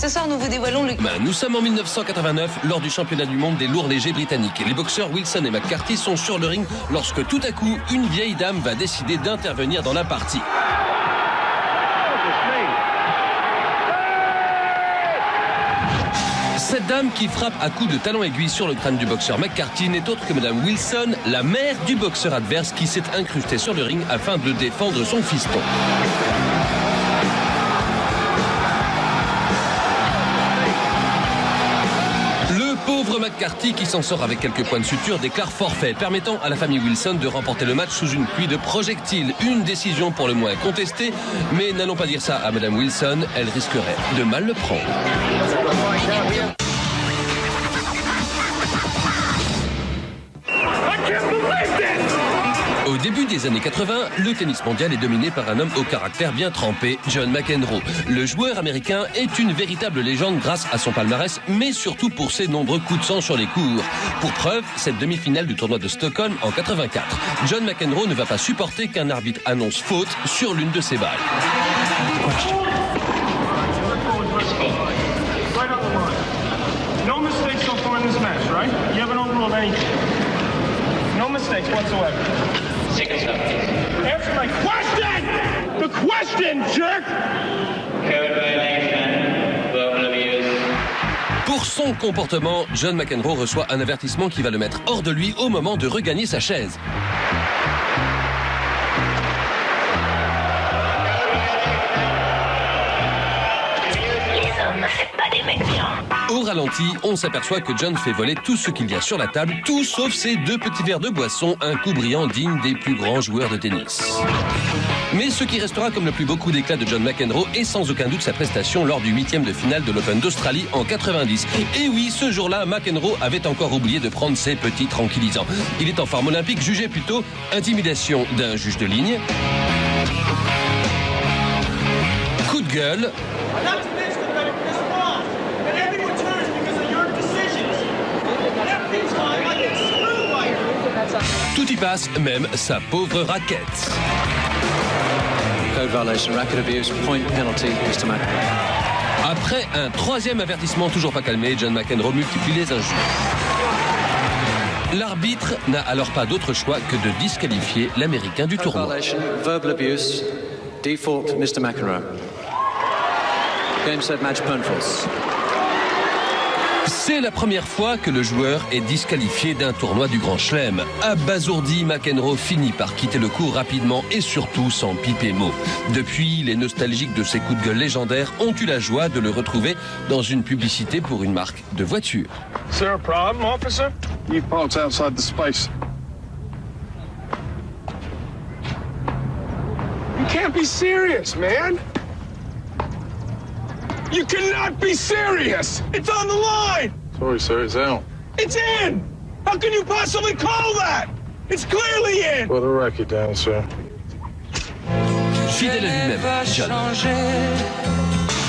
Ce soir, nous vous dévoilons le... Nous sommes en 1989, lors du championnat du monde des lourds légers britanniques. Les boxeurs Wilson et McCarthy sont sur le ring lorsque tout à coup, une vieille dame va décider d'intervenir dans la partie. Cette dame qui frappe à coups de talon aiguille sur le crâne du boxeur McCarthy n'est autre que Madame Wilson, la mère du boxeur adverse qui s'est incrustée sur le ring afin de défendre son fiston. Pauvre McCarthy, qui s'en sort avec quelques points de suture, déclare forfait, permettant à la famille Wilson de remporter le match sous une pluie de projectiles. Une décision pour le moins contestée, mais n'allons pas dire ça à Madame Wilson, elle risquerait de mal le prendre. Au début des années 80, le tennis mondial est dominé par un homme au caractère bien trempé, John McEnroe. Le joueur américain est une véritable légende grâce à son palmarès, mais surtout pour ses nombreux coups de sang sur les cours. Pour preuve, cette demi-finale du tournoi de Stockholm en 84. John McEnroe ne va pas supporter qu'un arbitre annonce faute sur l'une de ses balles. No mistakes whatsoever. Answer my question! The question, jerk! Code violation, verbal abuse. Pour son comportement, John McEnroe reçoit un avertissement qui va le mettre hors de lui au moment de regagner sa chaise. Les hommes, c'est pas des mecs bien. Au ralenti, on s'aperçoit que John fait voler tout ce qu'il y a sur la table, tout sauf ses 2 petits verres de boisson, un coup brillant digne des plus grands joueurs de tennis. Mais ce qui restera comme le plus beau coup d'éclat de John McEnroe est sans aucun doute sa prestation lors du 8e de finale de l'Open d'Australie en 90. Et oui, ce jour-là, McEnroe avait encore oublié de prendre ses petits tranquillisants. Il est en forme olympique, jugé plutôt intimidation d'un juge de ligne, coup de gueule, tout y passe, même sa pauvre raquette. Code violation, racket abuse, point penalty, Mr. McEnroe. Après un 3e avertissement toujours pas calmé, John McEnroe multiplie les injures. L'arbitre n'a alors pas d'autre choix que de disqualifier l'Américain du tournoi. Code violation, verbal abuse, default, Mr. McEnroe. Game set match point false. C'est la première fois que le joueur est disqualifié d'un tournoi du Grand Chelem. Abasourdi, McEnroe finit par quitter le court rapidement et surtout sans piper mot. Depuis, les nostalgiques de ses coups de gueule légendaires ont eu la joie de le retrouver dans une publicité pour une marque de voiture. Is there a problem, officer? You parked outside the space. You can't be serious, man! You cannot be serious! It's on the line! Sorry, sir, it's out. It's in! How can you possibly call that? It's clearly in! Put the record down, sir. Fidèle à lui-même, John.